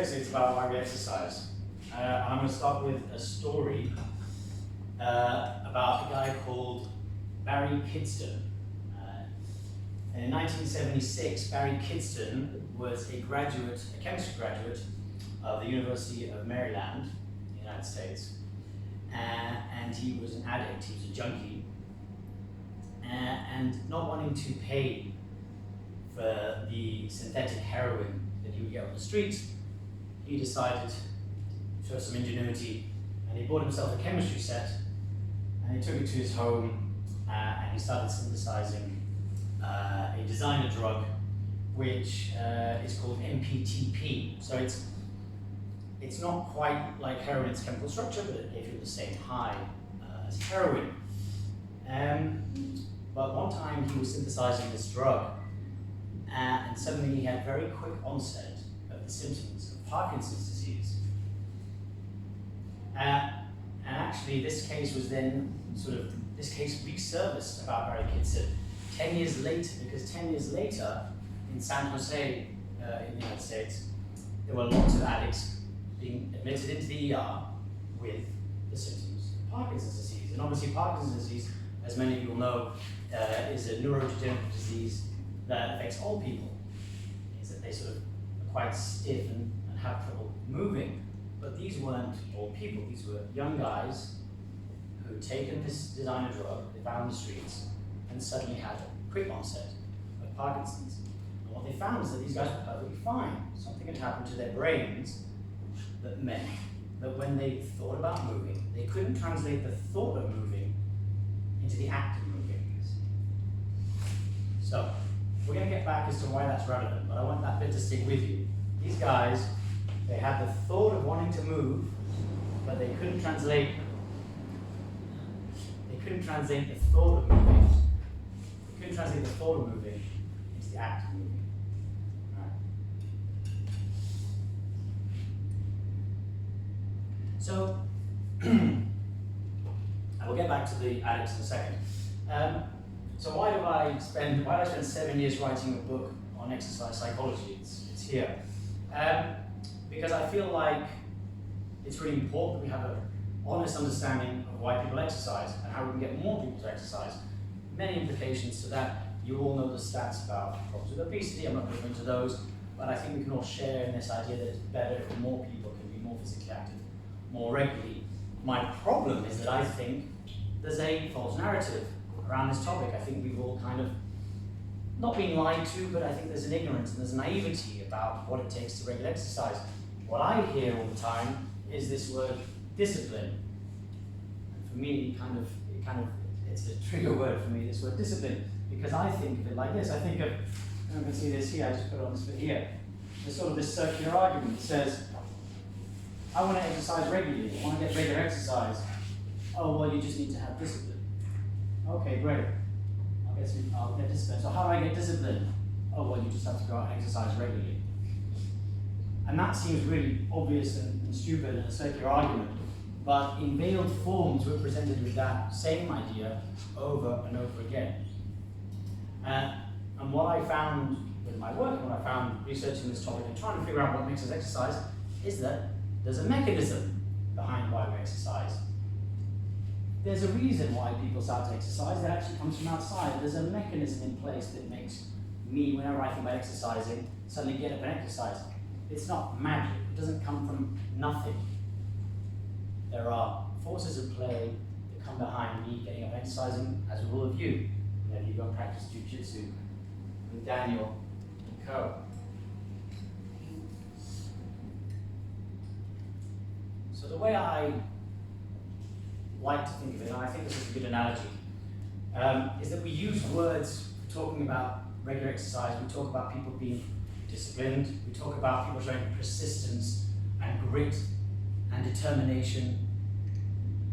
It's about why we exercise. I'm going to start with a story about a guy called Barry Kidston. In 1976, Barry Kidston was a chemistry graduate of the University of Maryland in the United States. And he was an addict, he was a junkie. And not wanting to pay for the synthetic heroin that he would get on the streets, he decided to show some ingenuity, and he bought himself a chemistry set, and he took it to his home, and he started synthesizing a designer drug, which is called MPTP. So it's not quite like heroin's chemical structure, but it gave you the same high as heroin. But one time he was synthesizing this drug, and suddenly he had very quick onset of the symptoms of Parkinson's disease. And actually this case was then this case resurfaced about Barry Kidston 10 years later, because 10 years later in San Jose in the United States, there were lots of addicts being admitted into the ER with the symptoms of Parkinson's disease. And obviously Parkinson's disease, as many of you will know, is a neurodegenerative disease that affects old people. It means that they sort of are quite stiff and have trouble moving. But these weren't old people, these were young guys who had taken this designer drug they found on the streets and suddenly had a quick onset of Parkinson's. And what they found is that these guys were perfectly fine. Something had happened to their brains that meant that when they thought about moving, they couldn't translate the thought of moving into the act of moving. So, we're going to get back as to why that's relevant, but I want that bit to stick with you. These guys, they had the thought of wanting to move, but they couldn't translate the thought of moving. They couldn't translate the thought of moving into the act of moving. Right. So, I will get back to the addicts in a second. So why did I spend 7 years writing a book on exercise psychology? It's here. Because I feel like it's really important that we have an honest understanding of why people exercise and how we can get more people to exercise. Many implications to that. You all know the stats about problems with obesity. I'm not going to go into those, but I think we can all share in this idea that it's better if more people can be more physically active more regularly. My problem is that I think there's a false narrative around this topic. I think we've all kind of not been lied to, but I think there's an ignorance and there's a naivety about what it takes to regular exercise. What I hear all the time is this word discipline. And for me, it's a trigger word for me, this word discipline, because I think of it like this. I think of, you can see this here, I just put it on this bit here. There's sort of this circular argument that says, I want to exercise regularly, I want to get regular exercise. Oh, well, you just need to have discipline. Okay, great. I'll get discipline. So how do I get discipline? Oh, well, you just have to go out and exercise regularly. And that seems really obvious and stupid and a circular argument, but in veiled forms we're presented with that same idea over and over again. And what I found with my work, and what I found researching this topic and trying to figure out what makes us exercise, is that there's a mechanism behind why we exercise. There's a reason why people start to exercise that actually comes from outside. There's a mechanism in place that makes me, whenever I think about exercising, suddenly get up and exercise. It's not magic. It doesn't come from nothing. There are forces at play that come behind me getting up and exercising, as with all of you. Whenever you go and practice jiu-jitsu with Daniel and Co. So the way I like to think of it, and I think this is a good analogy, is that we use words for talking about regular exercise. We talk about people being disciplined. We talk about people showing persistence and grit and determination.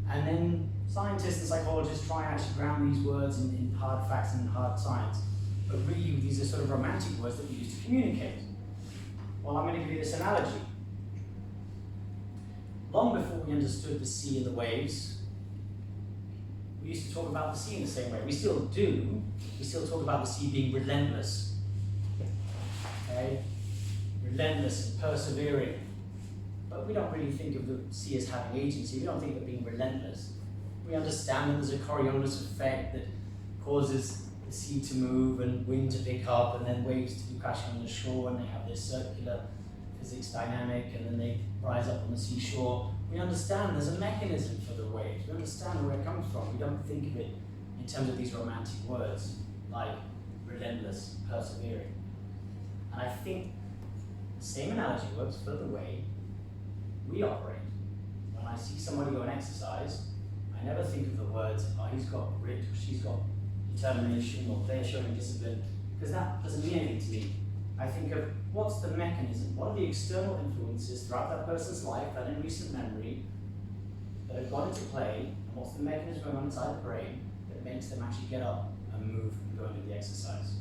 And then scientists and psychologists try and actually ground these words in hard facts and hard science. But really, these are sort of romantic words that we use to communicate. Well, I'm going to give you this analogy. Long before we understood the sea and the waves, we used to talk about the sea in the same way. We still do. We still talk about the sea being relentless. Okay? Relentless and persevering. but we don't really think of the sea as having agency. We don't think of it being relentless. We understand that there's a Coriolis effect that causes the sea to move and wind to pick up and then waves to be crashing on the shore, and they have this circular physics dynamic, and then they rise up on the seashore. We understand there's a mechanism for the waves. We understand where it comes from. We don't think of it in terms of these romantic words like relentless, persevering. And I think the same analogy works for the way we operate. When I see somebody go and exercise, I never think of the words, oh, he's got grit, or she's got determination, or they're showing discipline, because that doesn't mean anything to me. I think of what's the mechanism, what are the external influences throughout that person's life and in recent memory that have gone into play, and what's the mechanism going on inside the brain that makes them actually get up and move and go and do the exercise.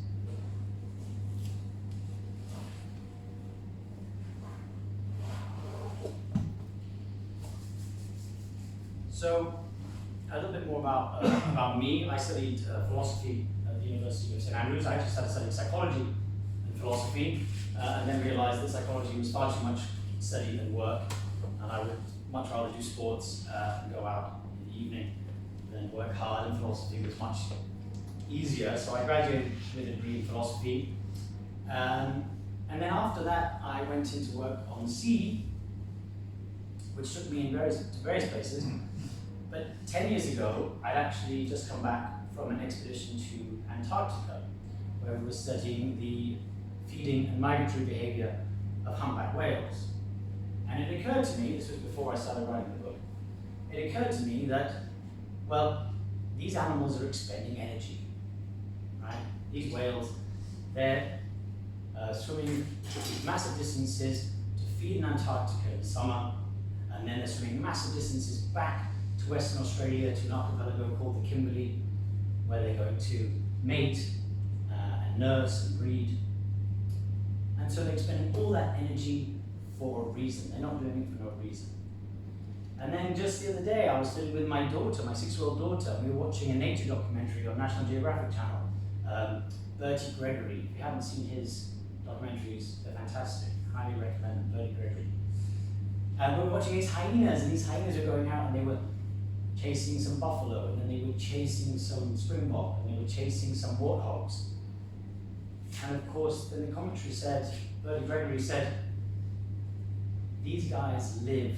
So, a little bit more about me. I studied philosophy at the University of St Andrews. I actually started studying psychology and philosophy, and then realized that psychology was far too much study and work, and I would much rather do sports and go out in the evening than work hard, and philosophy was much easier. So I graduated with a degree in philosophy, and then after that I went into work on the sea, which took me in to various places. But 10 years ago, I'd actually just come back from an expedition to Antarctica, where we were studying the feeding and migratory behavior of humpback whales. And it occurred to me, this was before I started writing the book, it occurred to me that, well, these animals are expending energy, right? These whales, they're swimming massive distances to feed in Antarctica in the summer, and then they're swimming massive distances back to Western Australia, to an archipelago called the Kimberley, where they're going to mate and nurse and breed. And so they're spending all that energy for a reason. They're not doing it for no reason. And then just the other day, I was sitting with my daughter, my 6-year-old daughter, and we were watching a nature documentary on National Geographic Channel. Bertie Gregory, if you haven't seen his documentaries, they're fantastic. Highly recommend Bertie Gregory. And we were watching these hyenas, and these hyenas were going out and they were chasing some buffalo, and then they were chasing some springbok, and they were chasing some warthogs. And of course, then the commentary said, Bertie Gregory said, these guys live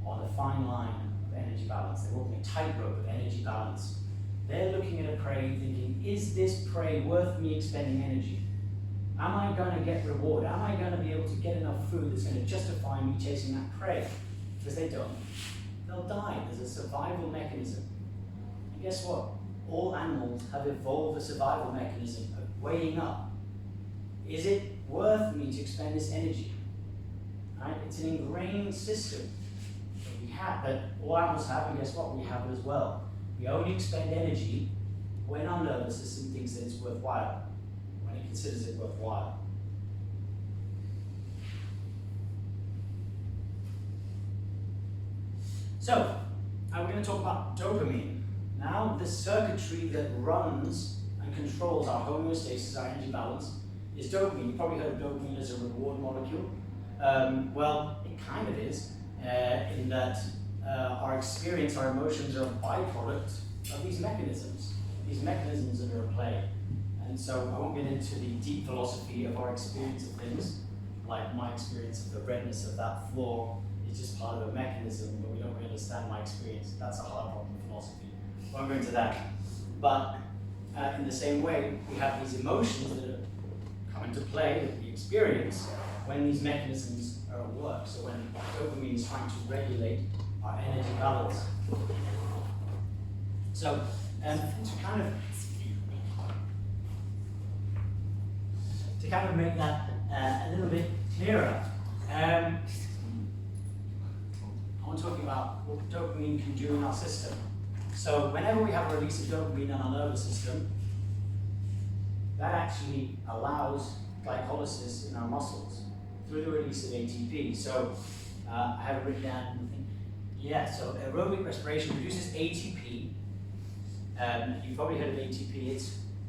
on a fine line of energy balance. They're walking a tightrope of energy balance. They're looking at a prey thinking, is this prey worth me expending energy? Am I going to get reward? Am I going to be able to get enough food that's going to justify me chasing that prey? Because they don't. They'll die. There's a survival mechanism. And guess what? All animals have evolved a survival mechanism of weighing up. Is it worth me to expend this energy? Right? It's an ingrained system that we have, that all animals have, and guess what? We have it as well. We only expend energy when our nervous system thinks that it's worthwhile, when it considers it worthwhile. So, we're going to talk about dopamine. Now, the circuitry that runs and controls our homeostasis, our energy balance, is dopamine. You've probably heard of dopamine as a reward molecule. Well, it kind of is, in that our experience, our emotions are a byproduct of these mechanisms that are at play. And so I won't get into the deep philosophy of our experience of things, like my experience of the redness of that floor is just part of a mechanism, but we don't really understand my experience. That's a hard problem in philosophy. I won't go into that. But in the same way, we have these emotions that come into play, that we experience, when these mechanisms are at work. So when dopamine is trying to regulate our energy balance. So to kind of make that a little bit clearer, I want to talk about what dopamine can do in our system. So whenever we have a release of dopamine in our nervous system, that actually allows glycolysis in our muscles through the release of ATP. So I have it written down. So aerobic respiration produces ATP. You've probably heard of ATP.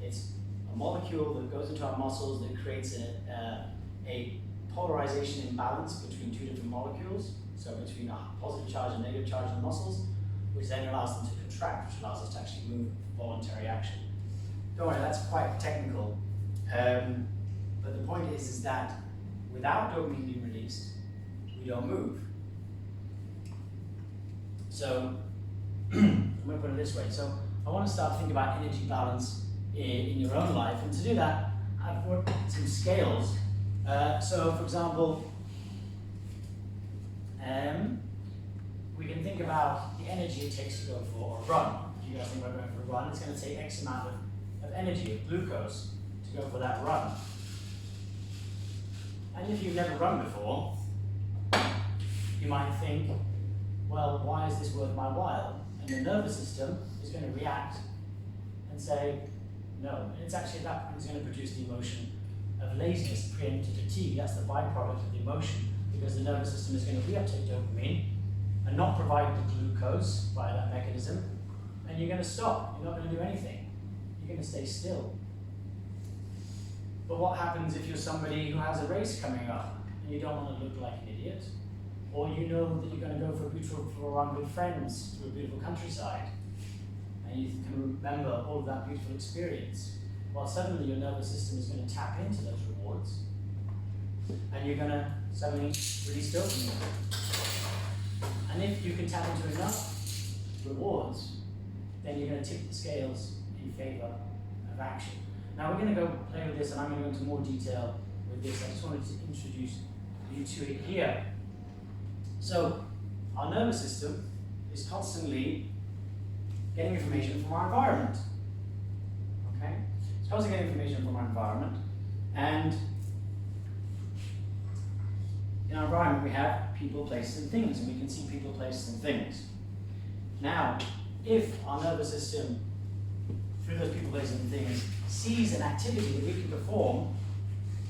It's a molecule that goes into our muscles that creates a polarization imbalance between two different molecules, so between a positive charge and negative charge in the muscles, which then allows them to contract, which allows us to actually move voluntary action. Don't worry, that's quite technical. But the point is that without dopamine being released, we don't move. So, I'm going to put it this way. So, I want to start to think about energy balance in your own life. And to do that, I've worked some scales. So, for example, we can think about the energy it takes to go for a run. If you guys think about going for a run, it's going to take X amount of energy, of glucose, to go for that run. And if you've never run before, you might think, well, why is this worth my while? And your nervous system is going to react and say, no. And it's actually at that point it's going to produce the emotion of laziness, preemptive fatigue. That's the byproduct of the emotion, because the nervous system is going to reuptake dopamine and not provide the glucose via that mechanism, and you're going to stop. You're not going to do anything. You're going to stay still. But what happens if you're somebody who has a race coming up and you don't want to look like an idiot? Or you know that you're going to go for a beautiful run with friends through a beautiful countryside, and you can remember all of that beautiful experience. Well, suddenly your nervous system is going to tap into those rewards, and you're going to suddenly release dopamine. And if you can tap into enough rewards, then you're going to tip the scales in favor of action. Now we're going to go play with this, and I'm going to go into more detail with this. I just wanted to introduce you to it here. So, our nervous system is constantly getting information from our environment. Okay? It's constantly getting information from our environment, and in our environment we have people, places, and things, and we can see people, places, and things. Now, if our nervous system, through those people, places, and things, sees an activity that we can perform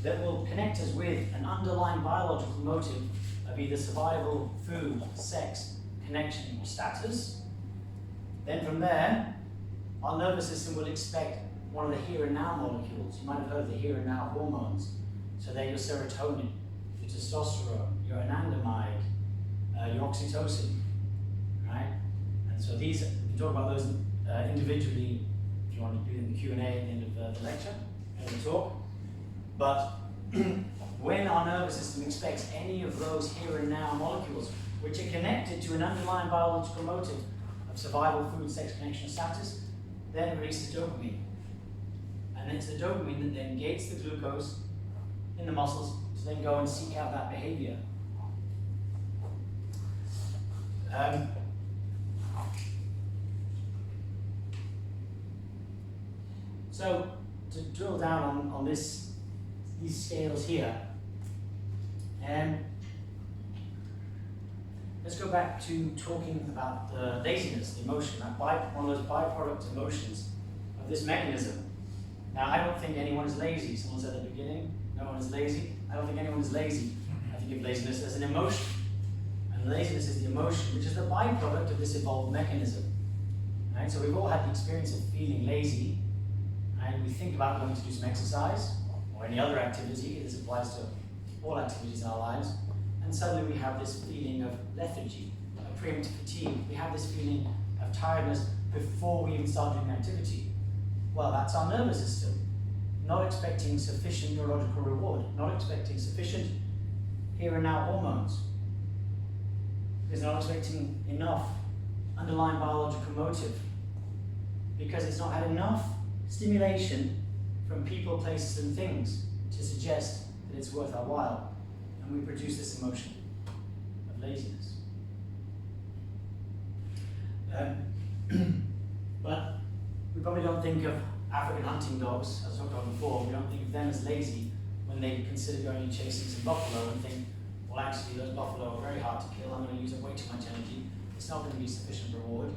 that will connect us with an underlying biological motive of either survival, food, sex, connection, or status, then from there, our nervous system will expect one of the here and now molecules. You might have heard of the here and now hormones. So they're your serotonin, your testosterone, your anandamide, your oxytocin, right? And so these, we can talk about those individually if you want to do in the Q&A at the end of the lecture, and the talk. But when our nervous system expects any of those here and now molecules, which are connected to an underlying biological motive of survival, food, sex, connection, status, then it releases dopamine. And it's the dopamine that then gates the glucose in the muscles to then go and seek out that behavior. So, to drill down on these scales here, let's go back to talking about the laziness, the emotion, one of those byproduct emotions of this mechanism. Now, I don't think anyone is lazy. Someone said at the beginning, no one is lazy. I don't think anyone is lazy. I think of laziness as an emotion. And laziness is the emotion, which is the byproduct of this evolved mechanism. Right? So we've all had the experience of feeling lazy, and we think about going to do some exercise or any other activity. This applies to all activities in our lives. And suddenly we have this feeling of lethargy, of preemptive fatigue. We have this feeling of tiredness before we even start doing the activity. Well, that's our nervous system, not expecting sufficient neurological reward, not expecting sufficient here and now hormones. It's not expecting enough underlying biological motive, because it's not had enough stimulation from people, places, and things to suggest that it's worth our while. And we produce this emotion of laziness. But we probably don't think of African hunting dogs, as I talked about before, we don't think of them as lazy when they consider going and chasing some buffalo and think, well, actually, those buffalo are very hard to kill, I'm going to use up way too much energy, it's not going to be sufficient reward,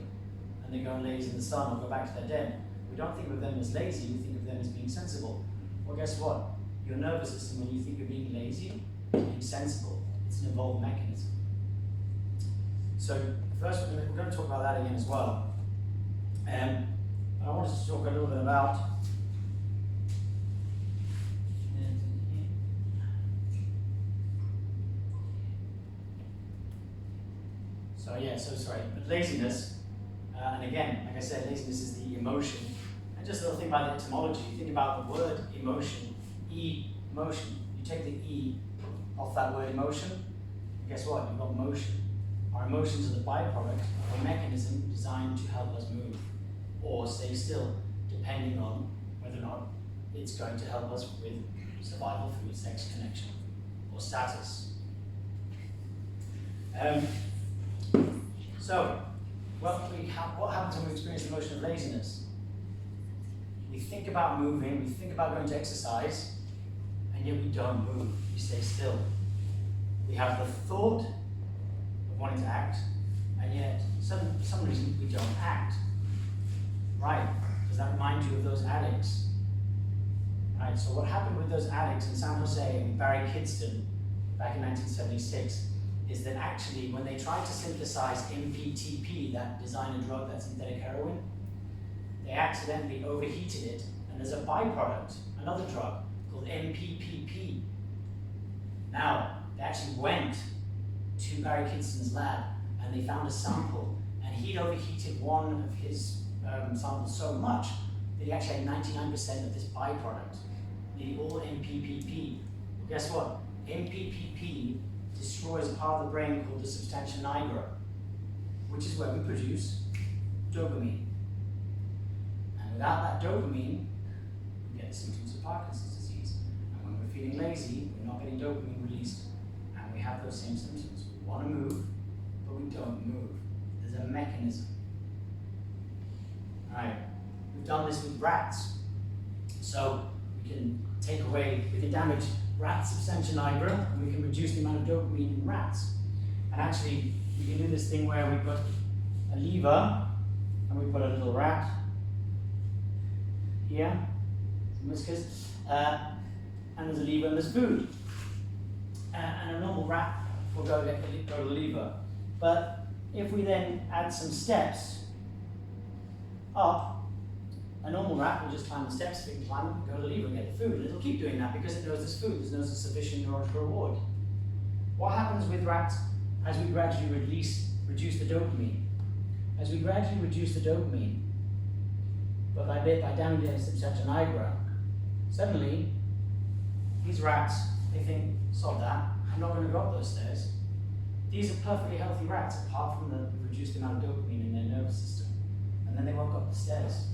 and they go and laze in the sun or go back to their den. We don't think of them as lazy, we think of them as being sensible. Well, guess what? Your nervous system, when you think of being lazy, being sensible, it's an evolved mechanism. So, first, we're going to talk about that again as well. I wanted to talk a little bit about But laziness, and again, like I said, laziness is the emotion. And just a little thing about the etymology, think about the word emotion, emotion. You take the E off that word emotion, and guess what? You've got motion. Our emotions are the byproduct of a mechanism designed to help us move or stay still, depending on whether or not it's going to help us with survival, food, sex, connection, or status. So, what happens when we experience the emotion of laziness? We think about moving, we think about going to exercise, and yet we don't move, we stay still. We have the thought of wanting to act, and yet, for some reason, we don't act. Right, does that remind you of those addicts? Right, so what happened with those addicts in San Jose and Barry Kidston back in 1976 is that actually when they tried to synthesize MPTP, that designer drug, that synthetic heroin, they accidentally overheated it, and there's a byproduct, another drug called MPPP. Now, they actually went to Barry Kidston's lab and they found a sample, and he'd overheated one of his samples so much that he actually had 99% of this byproduct, nearly all MPPP. Well, guess what? MPPP destroys a part of the brain called the substantia nigra, which is where we produce dopamine. And without that dopamine, we get the symptoms of Parkinson's disease. And when we're feeling lazy, we're not getting dopamine released, and we have those same symptoms. We want to move, but we don't move. There's a mechanism. Right. We've done this with rats. So we can damage rats' substantia nigra, and we can reduce the amount of dopamine in rats. And actually, we can do this thing where we put a lever, and we put a little rat here, some whiskers, and there's a lever and there's food. And a normal rat will go to the lever. But if we then add some steps up, a normal rat will just climb the steps, if it can climb them, go to the lever and get the food. And it'll keep doing that because it knows there's food, it knows there's sufficient neurological reward. What happens with rats as we gradually reduce the dopamine? As we gradually reduce the dopamine, but by damaging the substantia nigra, suddenly these rats, they think, sod that, I'm not going to go up those stairs. These are perfectly healthy rats, apart from the reduced amount of dopamine in their nervous system. And then they won't go up the stairs.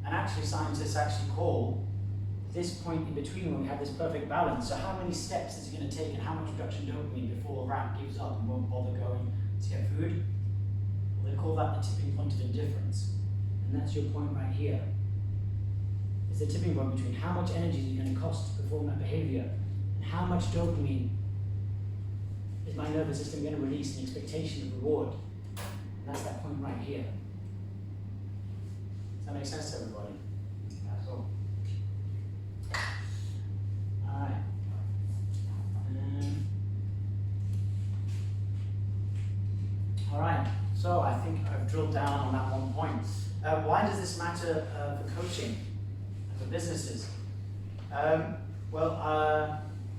And actually, scientists actually call this point in between when we have this perfect balance. So how many steps is it going to take and how much reduction of dopamine before a rat gives up and won't bother going to get food? Well, they call that the tipping point of indifference. And that's your point right here. It's the tipping point between how much energy is it going to cost to perform that behavior and how much dopamine is my nervous system going to release in expectation of reward. And that's that point right here. Does that make sense to everybody? That's all. Alright. Alright, so I think I've drilled down on that one point. Why does this matter for coaching and for businesses? I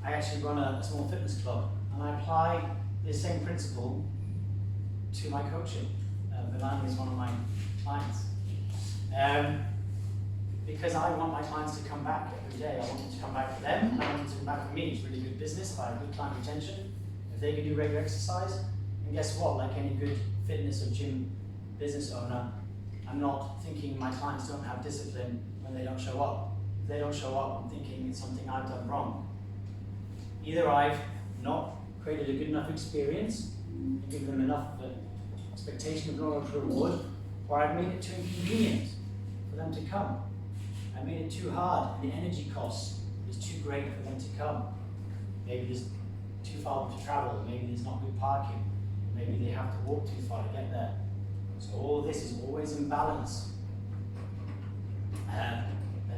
actually run a small fitness club, and I apply the same principle to my coaching. Milan is one of my clients. Because I want my clients to come back every day. I want them to come back for them, and I want them to come back for me. It's really good business, if I have good client retention, if they can do regular exercise. And guess what? Like any good fitness or gym business owner, I'm not thinking my clients don't have discipline when they don't show up. If they don't show up, I'm thinking it's something I've done wrong. Either I've not created a good enough experience, and given them enough of an expectation of neurological reward, or I've made it too inconvenient for them to come. I made it too hard, and the energy cost is too great for them to come. Maybe there's too far to travel, maybe there's not good parking, maybe they have to walk too far to get there. So all this is always in balance. And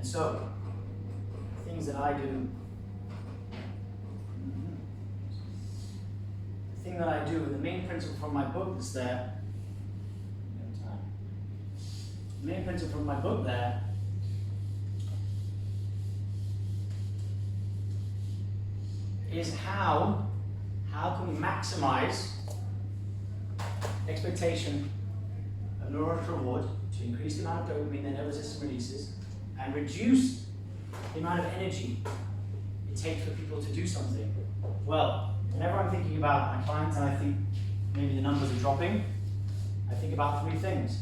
so, the things that I do, the main principle from my book is there, the main principle from my book there is how can we maximize expectation of neurological reward to increase the amount of dopamine the nervous system releases and reduce the amount of energy it takes for people to do something. Well, whenever I'm thinking about my clients and I think maybe the numbers are dropping, I think about three things.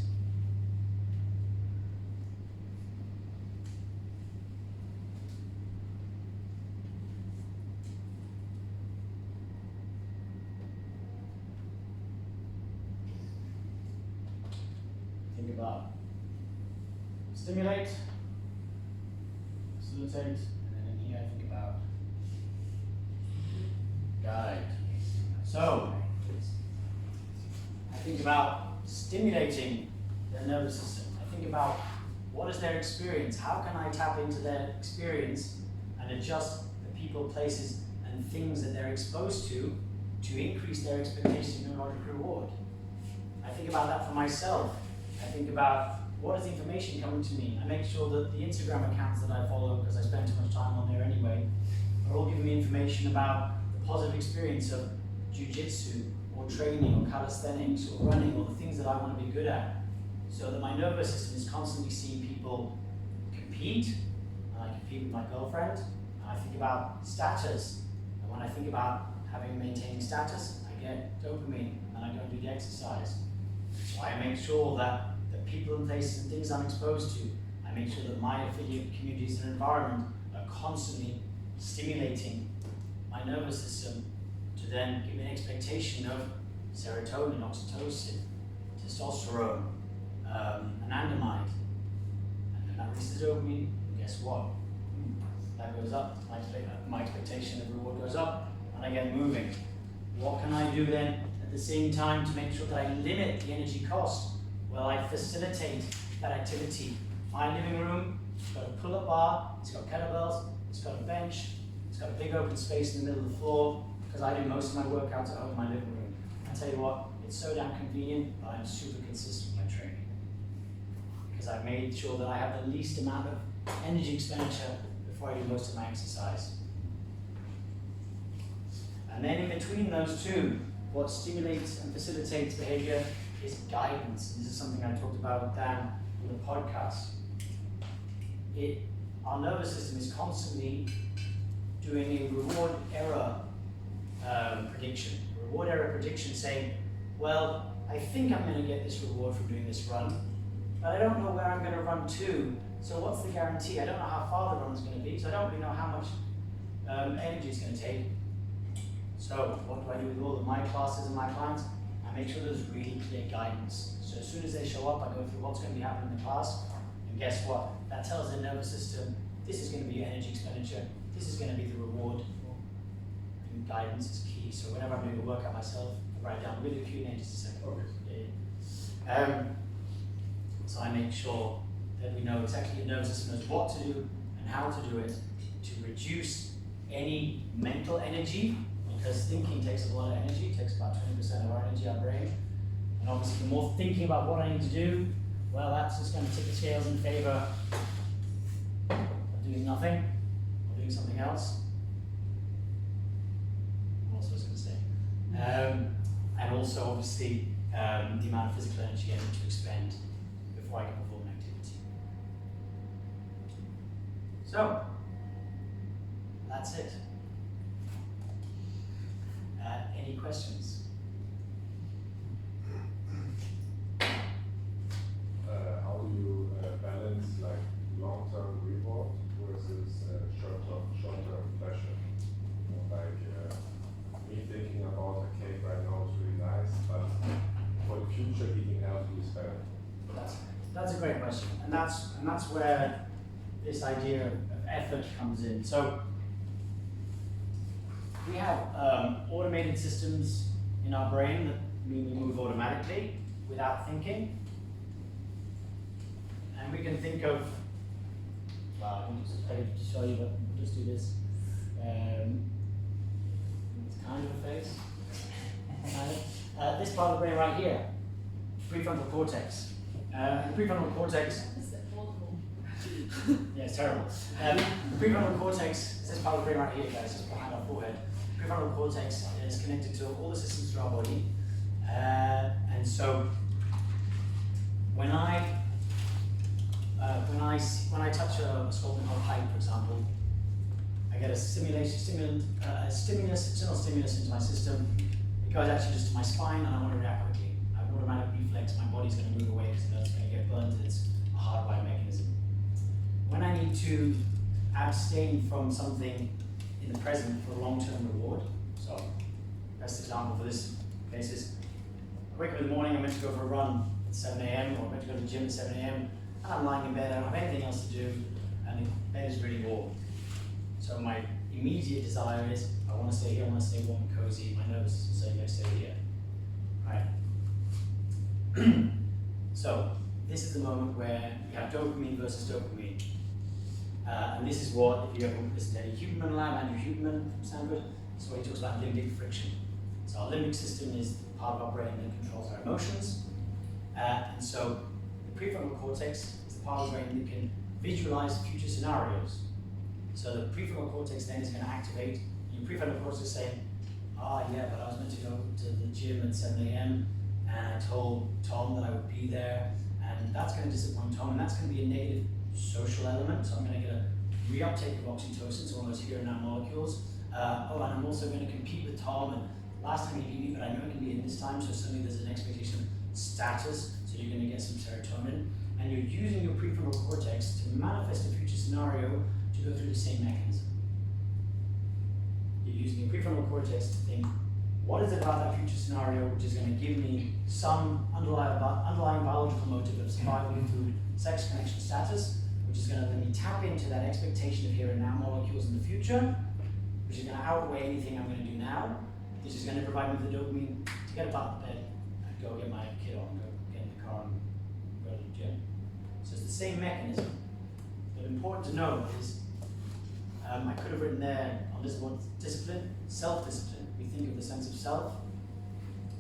Think about stimulate, facilitate, and then in here I think about guide. So, I think about stimulating their nervous system. I think about what is their experience, how can I tap into their experience and adjust the people, places, and things that they're exposed to increase their expectation of neurological reward. I think about that for myself. I think about what is the information coming to me. I make sure that the Instagram accounts that I follow, because I spend too much time on there anyway, are all giving me information about the positive experience of jiu-jitsu or training or calisthenics or running or the things that I want to be good at, so that my nervous system is constantly seeing people compete, and I compete with my girlfriend, and I think about status, and when I think about maintaining status, I get dopamine and I go and do the exercise. So I make sure that the people and places and things I'm exposed to, I make sure that my affiliate communities and environment are constantly stimulating my nervous system to then give me an expectation of serotonin, oxytocin, testosterone, anandamide, and then that releases dopamine, and guess what? That goes up, my expectation of reward goes up, and I get moving. What can I do then at the same time to make sure that I limit the energy cost? Well, I facilitate that activity. My living room, it's got a pull-up bar, it's got kettlebells, it's got a bench, it's got a big open space in the middle of the floor, because I do most of my workouts at home in my living room. I tell you what, it's so damn convenient, but I'm super consistent with my training. Because I've made sure that I have the least amount of energy expenditure before I do most of my exercise. And then in between those two, what stimulates and facilitates behavior is guidance. This is something I talked about with Dan in the podcast. Our nervous system is constantly doing a reward error prediction. A reward error prediction saying, well, I think I'm going to get this reward from doing this run, but I don't know where I'm going to run to. So what's the guarantee? I don't know how far the run's going to be, so I don't really know how much energy it's going to take. So what do I do with all of my classes and my clients? I make sure there's really clear guidance. So as soon as they show up, I go through what's going to be happening in the class, and guess what? That tells their nervous system, this is going to be your energy expenditure, this is going to be the reward, and guidance is key. So whenever I'm doing a workout myself, I write down with a Q&A in just a second. Okay. So I make sure that we know exactly the nervous system knows what to do and how to do it to reduce any mental energy, because thinking takes a lot of energy, it takes about 20% of our energy, our brain. And obviously the more thinking about what I need to do, well, that's just going to tip the scales in favor of doing nothing or doing something else. What else was I going to say? And also obviously the amount of physical energy I need to expend before I can perform an activity. So, that's it. Any questions? How do you balance like long-term reward versus short-term pleasure? Like me thinking about a cake right now is really nice, but for the future eating healthy is better. That's a great question, and that's where this idea of effort comes in. So we have automated systems in our brain that mean we move automatically without thinking. And we can think of, well, I can just show you, but we'll just do this. It's kind of a face. This part of the brain right here, prefrontal cortex. The prefrontal cortex. Yeah, it's terrible. The prefrontal cortex is this part of the brain right here, guys, just behind our forehead. Prefrontal cortex is connected to all the systems through our body. And so when I touch a sculpting called height, for example, I get a external stimulus into my system. It goes actually just to my spine, and I want to react quickly. I have an automatic reflex. My body's going to move away because it's going to get burnt. It's a hardwired mechanism. When I need to abstain from something in the present for a long-term reward, so best example for this case is I wake up in the morning. I'm meant to go for a run at 7 a.m. or I'm meant to go to the gym at 7 a.m. and I'm lying in bed. I don't have anything else to do, and the bed is really warm. So my immediate desire is, I want to stay here, I want to stay warm and cozy. My nervous system says, you stay here. Right? So this is the moment where you have dopamine versus dopamine. And this is what, if you ever listen to Eddie Huberman Lab, Andrew Huberman from Stanford, this is what he talks about limbic friction. So our limbic system is the part of our brain that controls our emotions. And so the prefrontal cortex is the part of the brain that can visualize future scenarios. So the prefrontal cortex then is going to activate. Your prefrontal cortex is saying, yeah, but I was meant to go to the gym at 7 a.m. and I told Tom that I would be there, and that's going to disappoint Tom, and that's going to be a negative social element. So I'm going to get a reuptake of oxytocin, so one of those here and now molecules. And I'm also going to compete with Tom, and last time he beat me, but I know I can beat him this time, so suddenly there's an expectation of status, so you're going to get some serotonin, and you're using your prefrontal cortex to manifest a future scenario to go through the same mechanism. You're using your prefrontal cortex to think, what is it about that future scenario which is going to give me some underlying biological motive of survival, food, sex, connection, status, which is going to let me tap into that expectation of here and now molecules in the future, which is going to outweigh anything I'm going to do now. This is going to provide me the dopamine to get up out of bed and go get my kid on, go get in the car and go to the gym. So it's the same mechanism. But important to know is, I could have written there on this one, discipline, self-discipline. We think of the sense of self.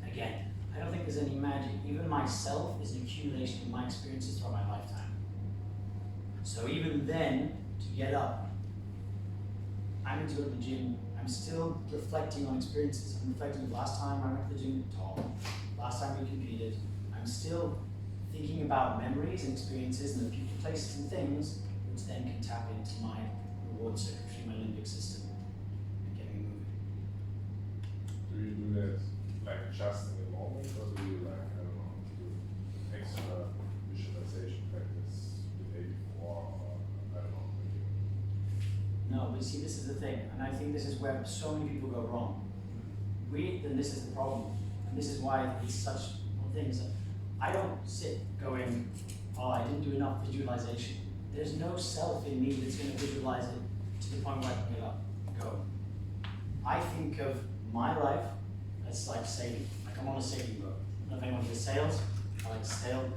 Again, I don't think there's any magic. Even myself is an accumulation of my experiences throughout my lifetime. So even then, to get up, I'm going to go to the gym. I'm still reflecting on experiences. I'm reflecting on last time I went to the gym with Tom, last time we competed. I'm still thinking about memories and experiences and the future places and things, which then can tap into my reward circuitry, my limbic system, and get me moving. Do you do that like just in the moment, or do you like, I don't know, do extra visualization practice the day before, or I don't know? No, but see, this is the thing, and I think this is where so many people go wrong. And this is the problem, and this is why it's such things. I don't sit going, I didn't do enough visualization. There's no self in me that's going to visualize it to the point where I can get up and go. I think of my life as like sailing. Like I'm on a sailing boat. I don't know if anyone here sails. I like to sail.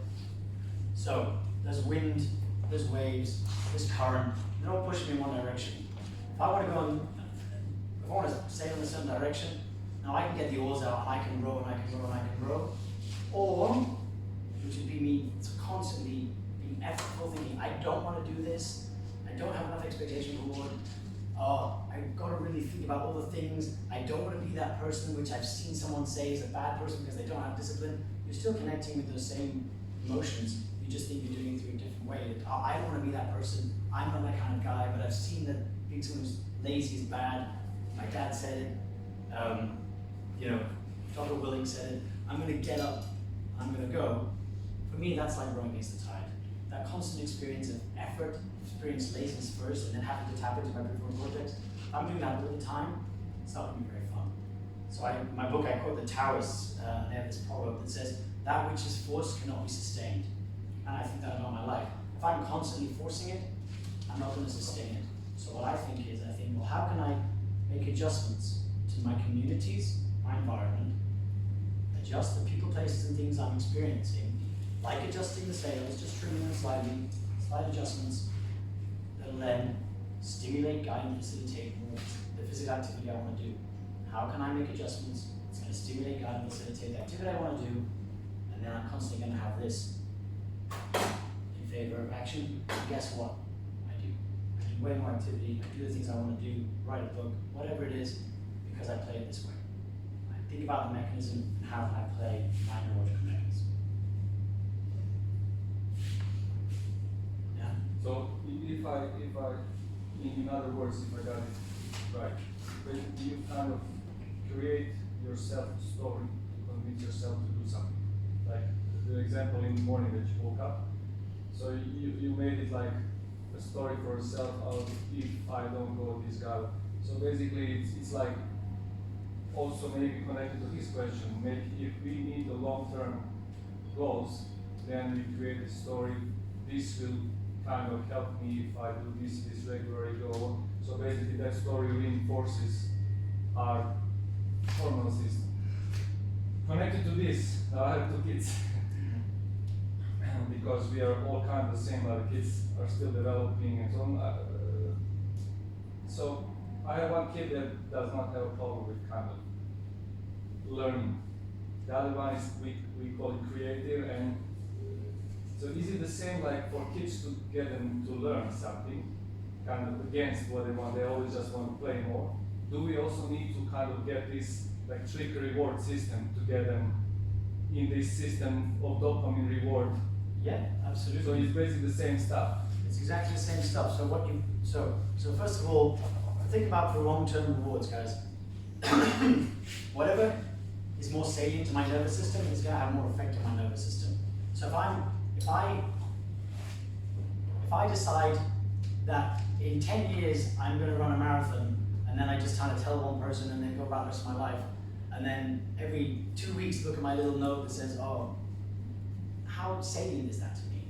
So there's wind, there's waves, there's current. They're all pushing me in one direction. If I want to go if I want to sail in a certain direction, now I can get the oars out and I can row and I can row and I can row. Or, which would be me constantly being effortful, thinking, I don't want to do this, I don't have enough expectation for reward, I've got to really think about all the things, I don't want to be that person which I've seen someone say is a bad person because they don't have discipline. You're still connecting with those same emotions, you just think you're doing it through a different way. I don't want to be that person, I'm not that kind of guy, but I've seen that being someone who's lazy is bad. My dad said it, Dr. Willing said it, I'm going to get up, I'm going to go. For me, that's like rowing against the tide. That constant experience of effort, experience laziness first, and then having to tap into my prefrontal cortex. If I'm doing that all the time, it's not going to be very fun. So in my book, I quote the Taoists, they have this proverb that says, that which is forced cannot be sustained. And I think that about my life. If I'm constantly forcing it, I'm not going to sustain it. So what I think is, well, how can I make adjustments to my communities, my environment, adjust the people, places, and things I'm experiencing, like adjusting the sails, just trimming them slightly, slight adjustments, that'll then stimulate, guide, and facilitate the physical activity I want to do. How can I make adjustments? It's going to stimulate, guide, and facilitate the activity I want to do, and then I'm constantly going to have this in favor of action. And guess what? I do way more activity, I do the things I want to do, write a book, whatever it is, because I play it this way. think about the mechanism and how can I play my neurological mechanism. Yeah. So if I, in other words, if I got it right, when you kind of create yourself a story to convince yourself to do something. Like the example in the morning that you woke up. So you made it like a story for yourself of if I don't go this route. So basically it's like also maybe connected to his question, maybe if we need the long-term goals, then we create a story, this will kind of help me if I do this regularly go on. So basically that story reinforces our hormonal system. Connected to this, now I have 2 kids. Because we are all kind of the same, but the kids are still developing and so on. So I have 1 kid that does not have a problem with kind of learning. The other one is we call it creative, and so is it the same like for kids to get them to learn something, kind of against what they want? They always just want to play more. Do we also need to kind of get this like trick reward system to get them in this system of dopamine reward? Yeah, absolutely. So it's basically the same stuff. It's exactly the same stuff. So so first of all, think about the long-term rewards, guys. Whatever is more salient to my nervous system is going to have more effect on my nervous system. So if I decide that in 10 years I'm going to run a marathon, and then I just kind of tell one person and then go about the rest of my life, and then every 2 weeks look at my little note that says, oh, how salient is that to me?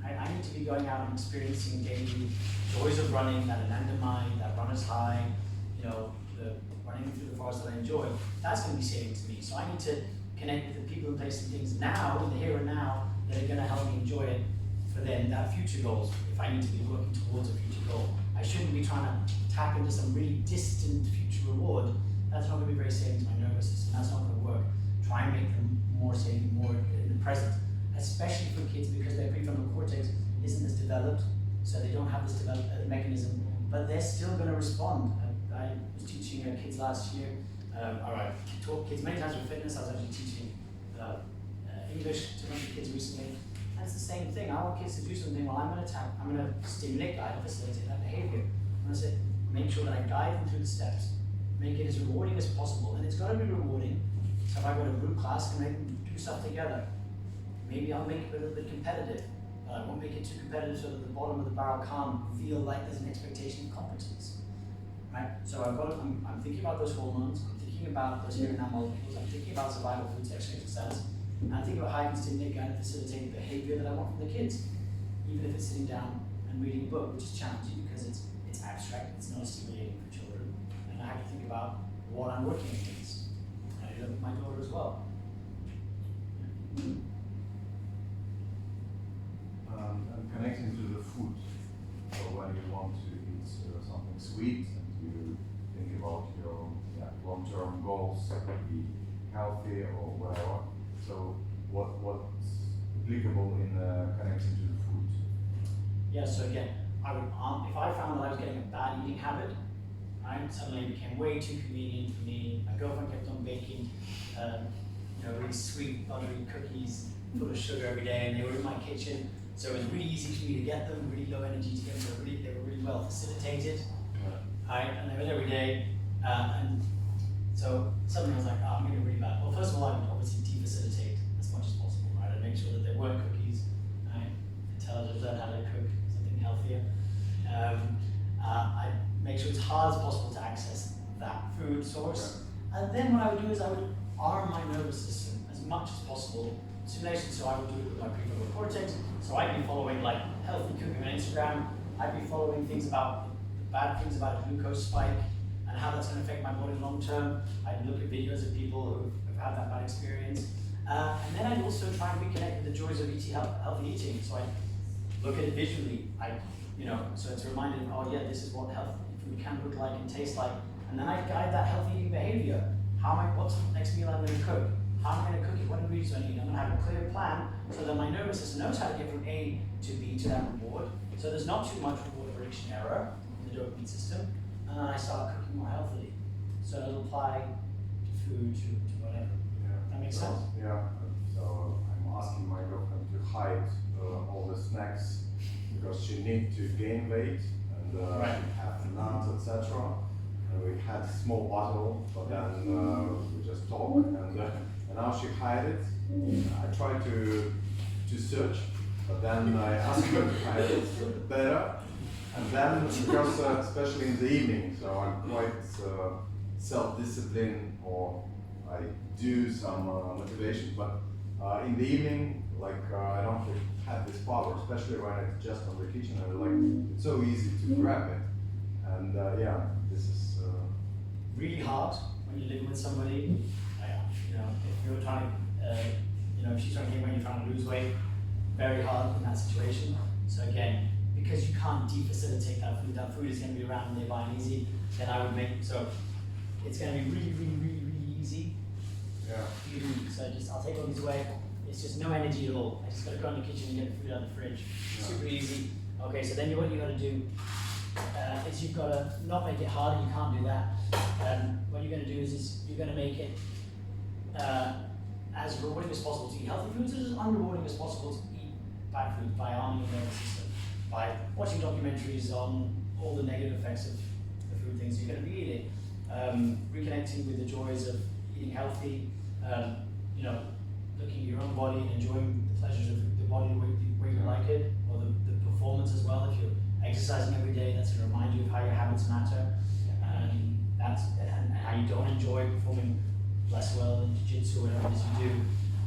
I need to be going out and experiencing daily joys of running, that anandamide, that runner's high, the running through the forest that I enjoy. That's going to be salient to me. So I need to connect with the people and places and things now, in the here and now, that are going to help me enjoy it for then that future goals. If I need to be working towards a future goal, I shouldn't be trying to tap into some really distant future reward. That's not going to be very salient to my nervous system. That's not going to work. Try and make them more salient, more in the present, especially for kids because their prefrontal cortex isn't as developed, so they don't have this developed mechanism, but they're still going to respond. I was teaching kids last year. I taught kids many times with fitness. I was actually teaching English to a bunch of kids recently. And it's the same thing. I want kids to do something. Well, I'm going to stimulate, guide, and facilitate that behavior. I'm going to say, make sure that I guide them through the steps, make it as rewarding as possible, and it's got to be rewarding. So if I go to a group class and make them do stuff together, maybe I'll make it a little bit competitive, but I won't make it too competitive so that the bottom of the barrel can't feel like there's an expectation of competence. Right? So I'm thinking about those hormones, I'm thinking about those here and now molecules, I'm thinking about survival, food, sex, exercise, and I'm thinking about how I can stimulate and facilitate the behavior that I want from the kids, even if it's sitting down and reading a book, which is challenging because it's abstract, it's not stimulating for children, and I have to think about what I'm working against. And I do that with my daughter as well. And connecting to the food. So when you want to eat something sweet and you think about your long-term goals, to be healthy or whatever. So what's applicable in connecting to the food? Yeah. So again, I would if I found that I was getting a bad eating habit, right, suddenly it became way too convenient for me. My girlfriend kept on baking, really sweet buttery cookies full of sugar every day, and they were in my kitchen. So it was really easy for me to get them, really low energy to get them, they were really well facilitated, right? And they were every day, and so suddenly I was like, oh, I'm getting really bad. Well, first of all, I would obviously defacilitate as much as possible, right? I'd make sure that there weren't cookies, right? Until I learned how to cook something healthier. I'd make sure it's hard as possible to access that food source. And then what I would do is I would arm my nervous system as much as possible. Stimulation, so I would do it with my prefrontal cortex. So I'd be following like healthy cooking on Instagram. I'd be following things about the bad things about a glucose spike and how that's going to affect my body long term. I'd look at videos of people who have had that bad experience. And then I'd also try and reconnect with the joys of healthy eating. So I'd look at it visually. So it's a reminder, oh yeah, this is what healthy food can look like and taste like. And then I'd guide that healthy eating behavior. What's the next meal I'm going to cook? How am I going to cook it? What ingredients do I need? I'm going to have a clear plan so that my nervous system knows how to get from A to B to that reward. So there's not too much reward prediction error in the dopamine system. And then I start cooking more healthily. So it'll apply to food to whatever. Yeah. That makes sense? Yeah. So I'm asking my girlfriend to hide all the snacks because she needs to gain weight and Right. she have nuts, etc. And we had a small bottle, but then we just talk and now she hide it. I try to search, but then I ask her to hide it better. And then, because especially in the evening, so I'm quite self-disciplined, or I do some motivation, but in the evening, like I don't have this power, especially when it's just on the kitchen, and like it's so easy to grab it. And yeah, this is Really hard when you're living with somebody. You know, if you're trying to, you know, if she's trying to gain weight, you're trying to lose weight. Very hard in that situation. So again, because you can't defacilitate that food is going to be around nearby and easy, then I would make, so it's going to be really easy. yeah. So I'll take all these away. It's just no energy at all. I just got to go in the kitchen and get the food out of the fridge. Yeah. Super easy. Okay, so then what you got to do is you've got to not make it harder. You can't do that. What you're going to do is you're going to make it as rewarding as possible to eat healthy foods, and as unrewarding as possible to eat bad foods by arming your nervous system, by watching documentaries on all the negative effects of the food things you're going to be eating, reconnecting with the joys of eating healthy, you know, looking at your own body and enjoying the pleasures of the body where you like it, or the performance as well. If you're exercising every day, that's going to remind you of how your habits matter, and how you don't enjoy performing less well in jiu-jitsu or whatever it is you do,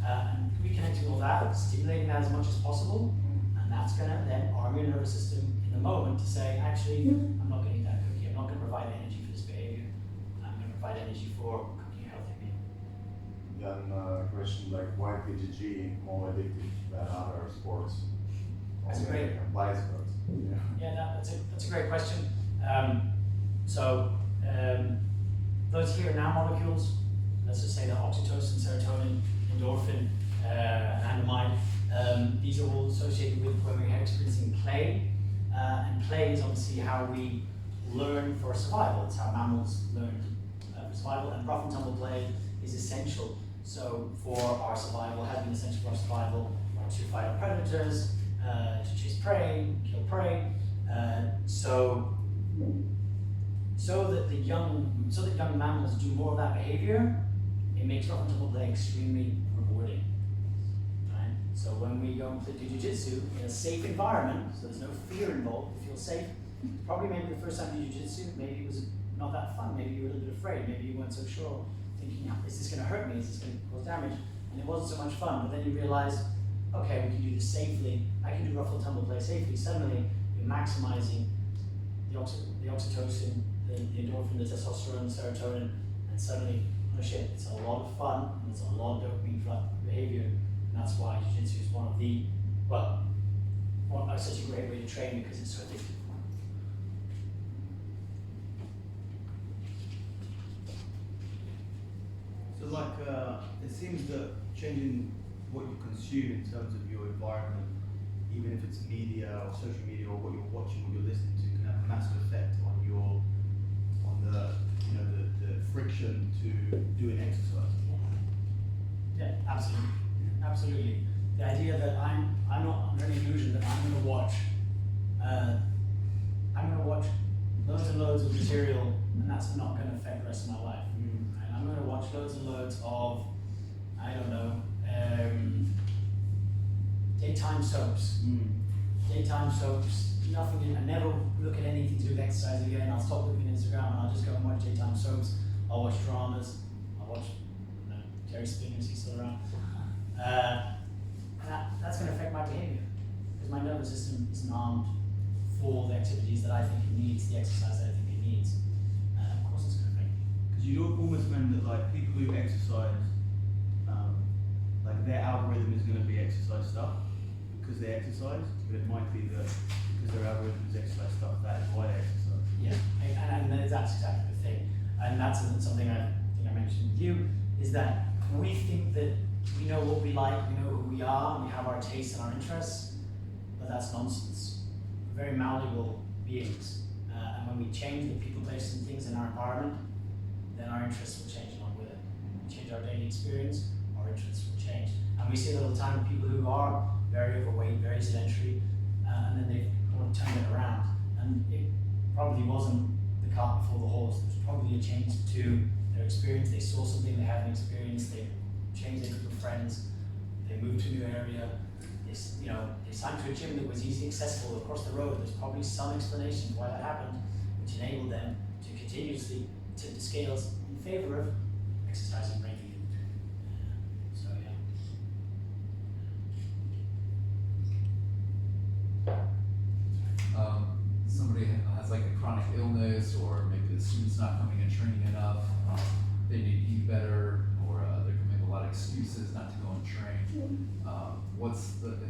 and reconnecting all that, stimulating that as much as possible, and that's going to then arm your nervous system in the moment to say, actually, I'm not going to eat that cookie, I'm not going to provide energy for this behavior, I'm going to provide energy for cooking a healthy meal. Then question like, why PGG more addictive than other sports? That's a great- Why sports? Yeah. Yeah, that's a great question. Those here now molecules, let's just say the oxytocin, serotonin, endorphin, anandamide, these are all associated with when we're experiencing play. And play is obviously how we learn for survival. It's how mammals learn for survival, and rough and tumble play is essential. So for our survival, has been essential for our survival to fight our predators, to chase prey, kill prey. So that young mammals do more of that behavior, it makes rough and tumble play extremely rewarding. Right? So when we go and play jiu-jitsu in a safe environment, so there's no fear involved, you feel safe. Probably maybe the first time you do jiu-jitsu, maybe it was not that fun, maybe you were a little bit afraid, maybe you weren't so sure, thinking, is this going to hurt me, is this going to cause damage? And it wasn't so much fun, but then you realize, okay, we can do this safely, I can do rough and tumble play safely. Suddenly, you're maximizing the oxytocin, the endorphin, the testosterone, the serotonin, and suddenly, oh shit, it's a lot of fun, and it's a lot of dopamine behavior, and that's why jiu-jitsu is one of the, such a great way to train, because it's so addictive. So it seems that changing what you consume in terms of your environment, even if it's media or social media or what you're watching, what you're listening to, can have a massive effect on the friction to doing exercise. Yeah, absolutely. The idea that I'm not under any illusion that I'm going to watch loads and loads of material, and that's not going to affect the rest of my life. Right? I'm going to watch loads and loads of, I don't know, daytime soaps. Daytime soaps, nothing. I never look at anything to do with exercise again. I'll stop looking at Instagram and I'll just go and watch daytime soaps. I'll watch dramas. I'll watch Jerry Springer, he's still around. That's going to affect my behavior, because my nervous system isn't armed for the activities that I think it needs, the exercise that I think it needs. Of course, it's going to affect me. Because you almost meant that like people who exercise, like their algorithm is going to be exercise stuff because they exercise, but it might be that because their algorithm is exercise stuff, that is why they exercise. Yeah, and that's exactly the thing. And that's something I think I mentioned with you, is that we think that we know what we like, we know who we are, we have our tastes and our interests, but that's nonsense. We're very malleable beings, and when we change the people, places, and things in our environment, then our interests will change along with it. we change our daily experience, our interests will change. And we see it all the time with people who are very overweight, very sedentary, and then they want to turn it around. And it probably wasn't the cart before the horse. There's probably a change to their experience. They saw something they hadn't experienced. They changed their group of friends. They moved to a new area. They signed to a gym that was easily accessible across the road. There's probably some explanation why that happened, which enabled them to continuously tip the scales in favor of exercising regularly. So yeah. Somebody has like a chronic illness, or maybe the student's not coming and training enough, they need to eat better, or they're coming with a lot of excuses not to go and train.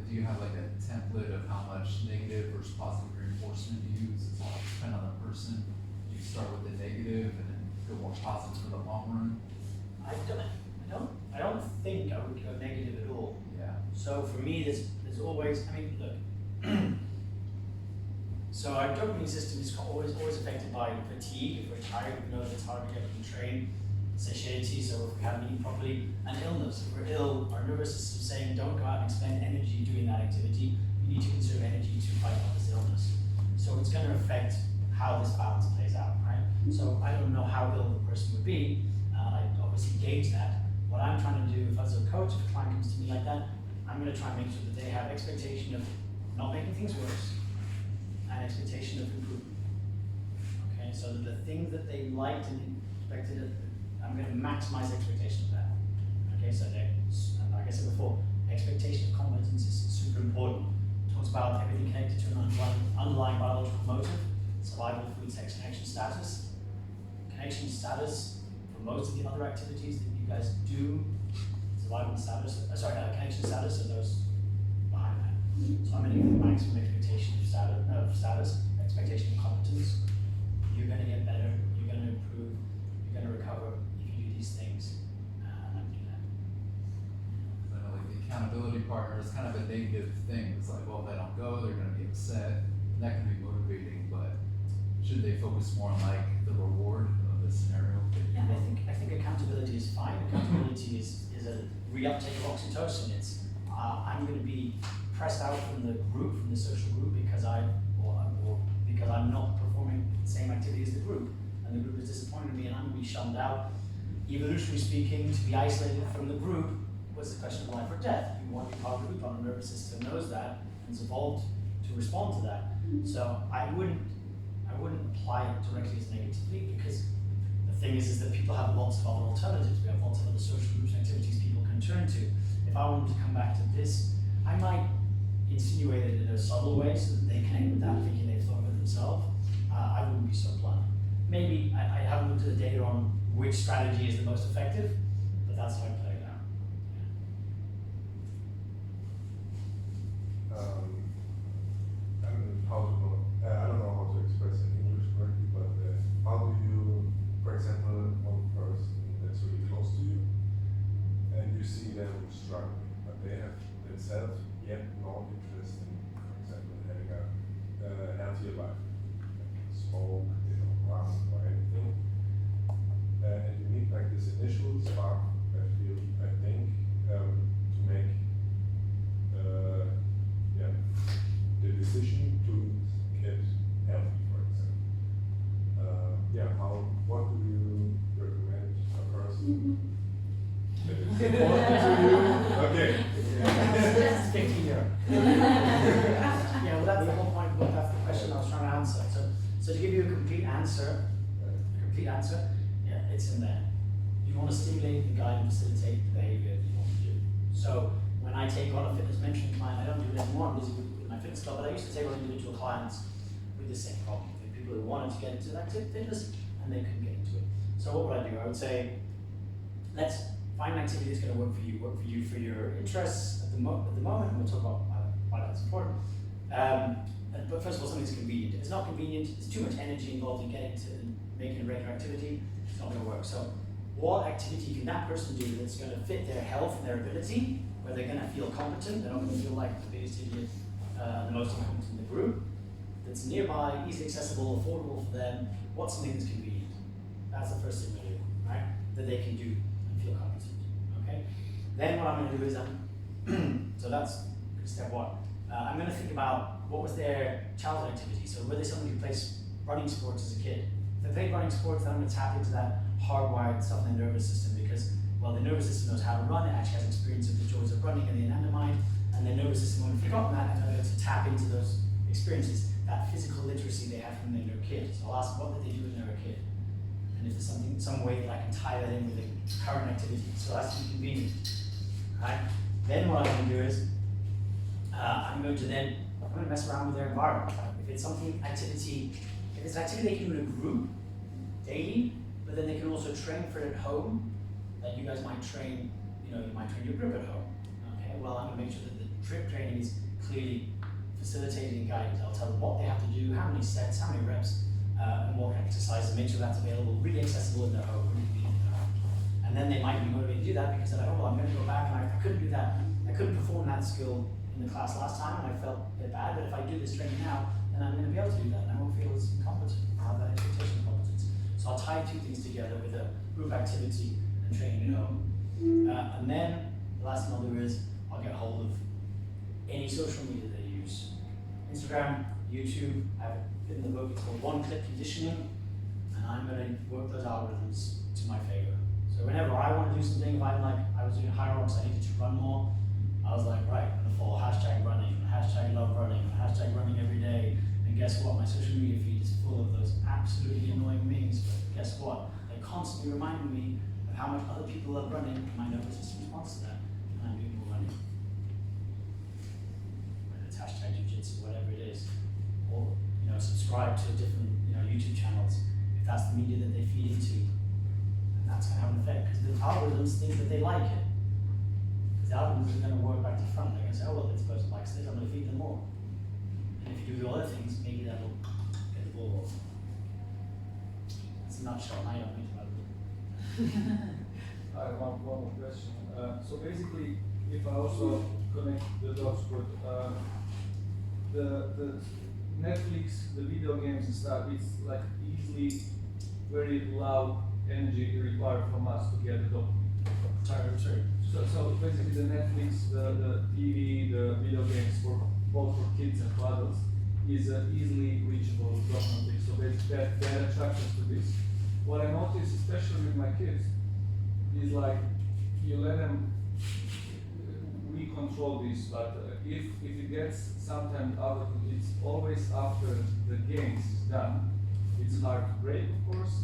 Do you have like a template of how much negative versus positive reinforcement you use? Does it depend on the person? Do you start with the negative and then go more positive for the long run? I don't think I would go negative at all. Yeah. So for me, there's always, look, so our dopamine system is always affected by fatigue. If we're tired, we know that it's hard to get up and train. Satiety, so if we haven't eaten properly, and illness. If we're ill, our nervous system is saying, don't go out and expend energy doing that activity. You need to conserve energy to fight off this illness. So it's going to affect how this balance plays out, right? So I don't know how ill the person would be. I obviously gauge that. What I'm trying to do, if as a coach, if a client comes to me like that, I'm going to try and make sure that they have expectation of not making things worse and expectation of improvement. Okay, so that the things that they liked and expected, I'm going to maximize expectation of that. Okay, so and like I said before, expectation of competence is super important. It talks about everything connected to an underlying biological motive, survival, food, sex, connection status. Connection status for most of the other activities that you guys do, survival status, connection status are those behind that. So I'm going to give the maximum expectation of status, expectation of competence. You're going to get better, you're going to improve, you're going to recover if you do these things. And I'm doing that. I know, like the accountability partner is kind of a negative thing. It's like, well, if I don't go, they're going to be upset. And that can be motivating, but should they focus more on like the reward of the scenario? Yeah, I think accountability is fine. Accountability is a reuptake of oxytocin. It's I'm going to be pressed out from the group, from the social group, because because I'm not performing the same activity as the group, and the group is disappointed in me, and I'm going to be shunned out. Evolutionary speaking, to be isolated from the group was a question of life or death. You want to be part of the group. Our nervous system knows that and it's evolved to respond to that. So I wouldn't apply it directly as negatively, because the thing is that people have lots of other alternatives. We have lots of other social groups and activities people can turn to. If I wanted to come back to this, I might insinuate it in a subtle way so that they connect with that, thinking they've thought of it themselves. I wouldn't be so blunt. Maybe I haven't looked at the data on which strategy is the most effective, but that's how I play it out. I don't know how to express in English correctly, but how do you, for example, one person that's really close to you, and you see them struggling, but they have themselves yet no interest in, for example, having a healthier life, like smoke, run or anything, and you need like this initial spark, I think, to make the decision to get healthy, for example. What do you recommend a person that is important to you? Okay. That's 50 year. Yeah, well, that's the whole point. Well, that's the question I was trying to answer. So to give you a complete answer, yeah, it's in there. You want to stimulate and guide and facilitate the behavior that you want to do. So when I take on a fitness mentoring client, I don't do it anymore. I'm busy with my fitness club, but I used to take on individual clients with the same problem. People who wanted to get into that fitness and they couldn't get into it. So what would I do? I would say, let's find an activity that's going to work for you for your interests at the moment, and we'll talk about why that's important. But first of all, something that's convenient. If it's not convenient, there's too much energy involved in getting to making a regular activity, it's not going to work. So what activity can that person do that's going to fit their health and their ability, where they're going to feel competent, they're not going to feel like the biggest idiot, the most incompetent in the group, that's nearby, easily accessible, affordable for them. What's something that's convenient? That's the first thing we do, right? That they can do and and feel competent. Okay. Then what I'm going to do is so that's step one. I'm going to think about what was their childhood activity. So were they someone who plays running sports as a kid? If they played running sports, then I'm going to tap into that hardwired stuff in their nervous system because, well, the nervous system knows how to run. It actually has experience of the joys of running and the anandamide, and their nervous system won't have forgotten that, and they're able to tap into those experiences, that physical literacy they had from when they were a kid. So I'll ask, what did they do when they were a kid? And if there's some way that I can tie that in with the current activity, so that's convenient. Right? Then what I'm going to do is I'm going to mess around with their environment. If it's an activity they can do in a group daily, but then they can also train for it at home. Like you guys might train, you might train your group at home. Okay, well I'm going to make sure that the trip training is clearly facilitated and guided. I'll tell them what they have to do, how many sets, how many reps, and what exercises, make sure that's available, really accessible in their home, really convenient in their home. And then they might be motivated to do that because they're like, oh, well, I'm going to go back and I couldn't do that. I couldn't perform that skill in the class last time and I felt a bit bad, but if I do this training now, then I'm going to be able to do that and I won't feel as incompetent. I'll have that expectation of competence. So I'll tie two things together with a group activity and training at home. And then the last thing I'll do is I'll get hold of any social media they use. Instagram, YouTube, I have it in the book, it's called one-click conditioning, and I'm going to work those algorithms to my favor. So whenever I want to do something, if I'm like, I was doing high rocks, I needed to run more, I was like, right, I'm going to follow hashtag running, hashtag love running, hashtag running every day, and guess what, my social media feed is full of those absolutely annoying memes, but guess what, they're constantly reminding me of how much other people love running, and my nervous system responds to that, and I'm doing more running. Whether it's hashtag jiu-jitsu, whatever it is, or subscribe to different YouTube channels, if that's the media that they feed into, then that's going to have an effect, because the algorithms think that they like it. Because the algorithms are going to work back to front, they're going to say, oh well, this person likes this, I'm going to feed them more. And if you do the other things, maybe that'll get the ball rolling. That's a nutshell, now you don't think about it. I have one more question. So basically, if I also connect the dots with the Netflix, the video games and stuff, it's like easily very low energy required from us to get the dopamine. Sorry. So basically the Netflix, the TV, the video games for both for kids and for adults is easily reachable dopamine. So they're attracted to this. What I notice, especially with my kids, is like you let them control this, but if it gets sometimes out of it, it's always after the games is done. It's hard to break, of course,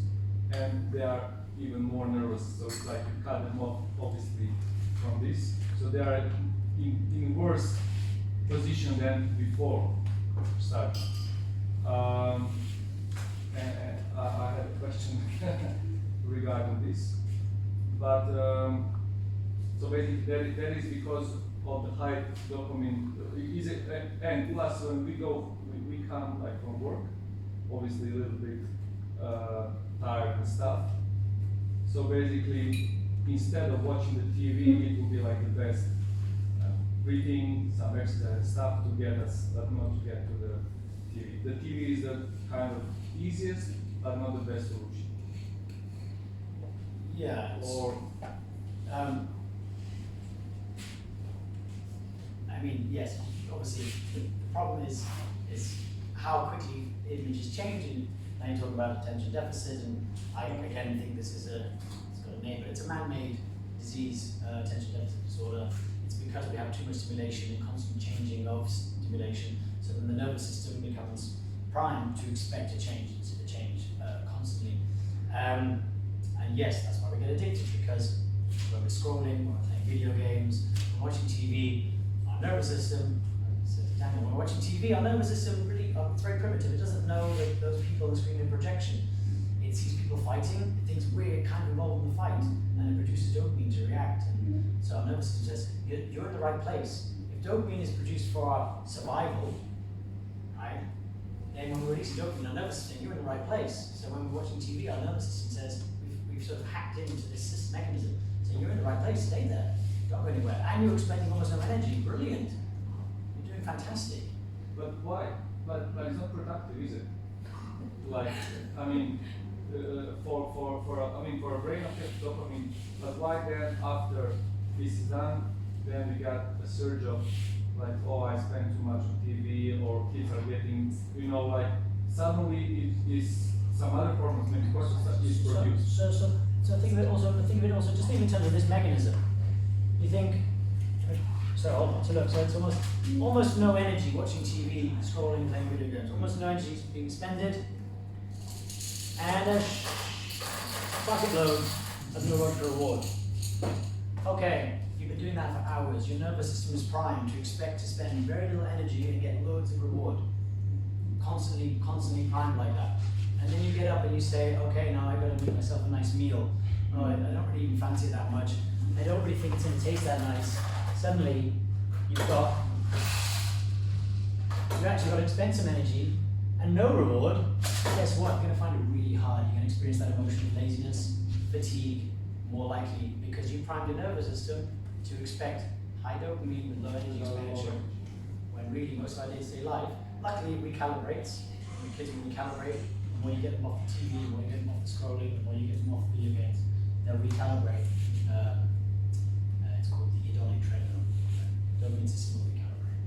and they are even more nervous. So it's like you cut them off, obviously, from this. So they are in worse position than before starting. And I have a question regarding this, but so basically that is because of the high dopamine. Is it, and plus when we come like from work, obviously a little bit tired and stuff. So basically, instead of watching the TV, it will be like the best reading, some exercise and stuff to get us, but not to get to the TV. The TV is the kind of easiest, but not the best solution. Yeah. Or I mean, yes, obviously the problem is how quickly images change, and now you talk about attention deficit, and I again think this is it's got a name, but it's a man-made disease, attention deficit disorder. It's because we have too much stimulation and constant changing of stimulation, so then the nervous system becomes primed to expect a change constantly. And yes, that's why we get addicted, because when we're scrolling, when we're playing video games, when we're watching TV, our nervous system, when we're watching TV, our nervous system really, it's very primitive. It doesn't know that those people on the screen are projection. It sees people fighting, it thinks we're kind of involved in the fight, and it produces dopamine to react. And so our nervous system says, you're in the right place. If dopamine is produced for our survival, right, then when we release dopamine, our nervous system, you're in the right place. So when we're watching TV, our nervous system says, we've sort of hacked into this mechanism. So you're in the right place, stay there. Don't go anywhere. And you're expending almost no energy. Brilliant. You're doing fantastic. but why? But it's not productive, is it? Like, I mean, for a brain of dopamine, but why then after this is done, then we got a surge of like, oh, I spend too much on TV, or kids are getting, like suddenly it is some other form of maybe cortisol is produced. So think of it also. Just think in terms of this mechanism. You think. So hold on. So look. So it's almost no energy watching TV, scrolling, playing video games. Almost no energy being expended, and a bucket load of neurological reward. Okay, you've been doing that for hours. Your nervous system is primed to expect to spend very little energy and get loads of reward. Constantly primed like that. And then you get up and you say, okay, now I've got to make myself a nice meal. Oh, I don't really even fancy it that much. I don't really think it's going to taste that nice. Suddenly, you've actually got to expend some energy and no reward. Guess what? You're going to find it really hard. You're going to experience that emotional laziness, fatigue, more likely, because you primed your nervous system to expect high dopamine with low energy expenditure. When really most of our day-to-day life, luckily it recalibrates. When kids will recalibrate, the more you get them off the TV, the more you get them off the scrolling, the more you get them off the video games, they'll recalibrate. It's called the hedonic treadmill. Dopamine system will recalibrate.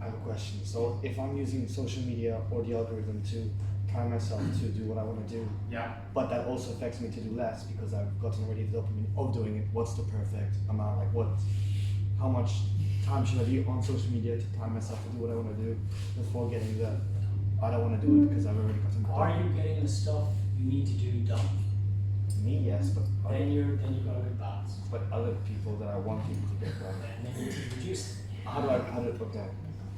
I have a question. So if I'm using social media or the algorithm to time myself to do what I want to do, Yeah. but that also affects me to do less because I've gotten already the dopamine of doing it. What's the perfect amount? Like how much time should I be on social media to time myself to do what I want to do before getting the I don't want to do it because I've already gotten the Are you getting the stuff you need to do done? Me, yes, but Then you've got a good balance. but other people that I want people to get done. And then you need to reduce it. Okay.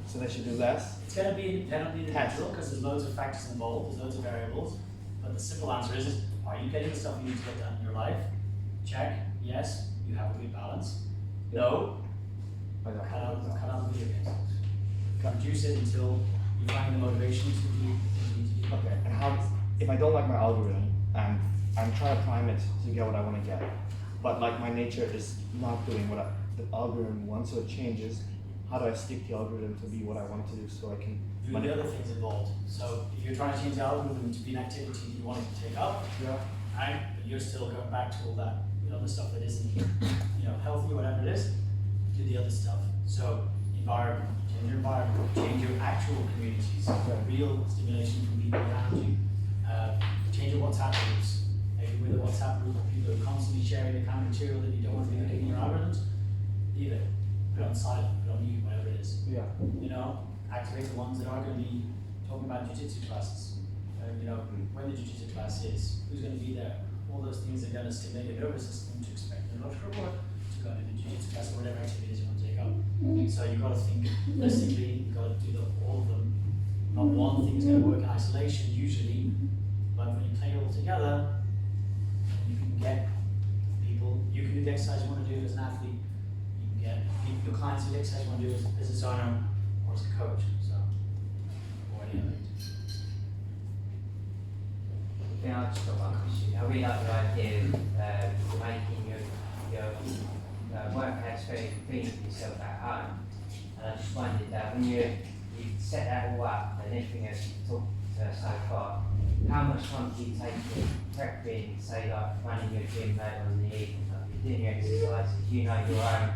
So they should do less? It's going to be independently individual because there's loads of factors involved, there's loads of variables. But the simple answer is are you getting the stuff you need to get done in your life? Check. Yes, you have a good balance. No, I don't. cut out the video games. Reduce it until you find the motivation to do what you need to do. Okay, and if I don't like my algorithm and I'm trying to prime it to get what I want to get, but like my nature is not doing what the algorithm wants, so it changes, how do I stick the algorithm to be what I want to do so I can Do the other things involved. So if you're trying to change the algorithm to be an activity you want it to take up, right? But you're still going back to all that, the stuff that isn't, healthy, whatever it is. Do the other stuff. So environment, change your environment, change your actual communities, real stimulation from people around you. Change your WhatsApp groups. Maybe with a WhatsApp group of people who are constantly sharing the kind of material that you don't want to be looking in your algorithms. Leave it. Put it on silent. Put it on mute. Whatever it is. Yeah. Activate the ones that are going to be talking about jiu-jitsu classes. When the jiu-jitsu class is, who's going to be there. All those things are going to stimulate your nervous system to expect neurological reward to go into the jiu-jitsu class or whatever activities you want to take up. So you've got to think holistically. You've got to do all of them. Not one thing is going to work in isolation usually, but when you play it all together, you can get people. You can do the exercise you want to do as an athlete. You can get your clients do the exercise you want to do as a business owner or as a coach. So, or any other. Yeah, I've just got one question. I really like the idea of making your workouts very convenient for yourself at home. And I just wondered that when you set that all up and everything else you've talked so far, how much time do you take to prep in, say like running your gym later in the evening, like you're doing your exercises, you know your own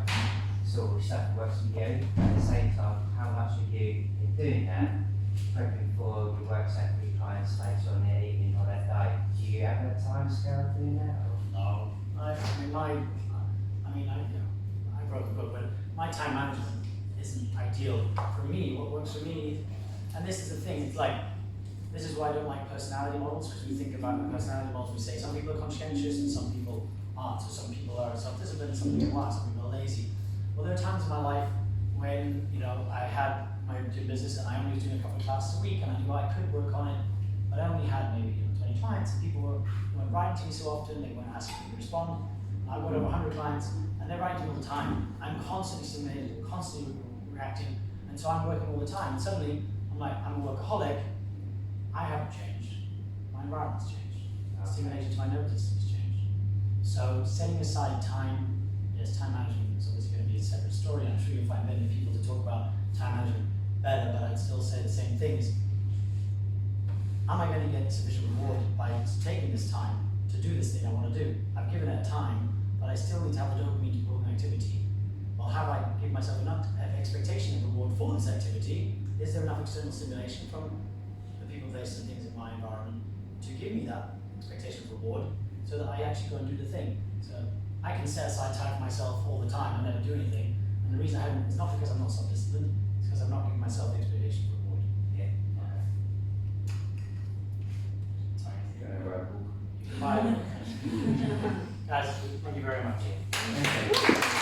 sort of stuff that works for you. At the same time, how much are you in doing that, prepping for your work set for your clients later on their evening or that day? Do you have a time scale of doing that? Or? No. I wrote the book, but my time management isn't ideal for me. What works for me, and this is the thing, it's like, this is why I don't like personality models, because we think about personality models, we say some people are conscientious and some people aren't, so some people are self-disciplined and some people aren't, some people are lazy. Well, there are times in my life when, I had my own gym business and I only was doing a couple of classes a week and I knew I could work on it, but I only had maybe 20 clients and people weren't writing to me so often, they weren't asking me to respond. I've got over 100 clients and they're writing all the time. I'm constantly stimulated, constantly reacting, and so I'm working all the time. And suddenly, I'm like, I'm a workaholic. I haven't changed. My environment's changed. Stimulation to my nervous system's changed. So setting aside time, yes, time management is obviously going to be a separate story. I'm sure you'll find many people to talk about time management better, but I'd still say the same thing is, am I going to get sufficient reward by time, but I still need to have the dopamine to perform the activity. Well, have I given myself enough expectation of reward for this activity? Is there enough external stimulation from the people, places, and things in my environment to give me that expectation of reward so that I actually go and do the thing? So I can set aside time for myself all the time and never do anything. And the reason I haven't is not because I'm not self-disciplined, it's because I'm not giving myself the expectation of reward. Yeah. Sorry. Can I buy a book? Bye. Guys, thank you very much. Okay.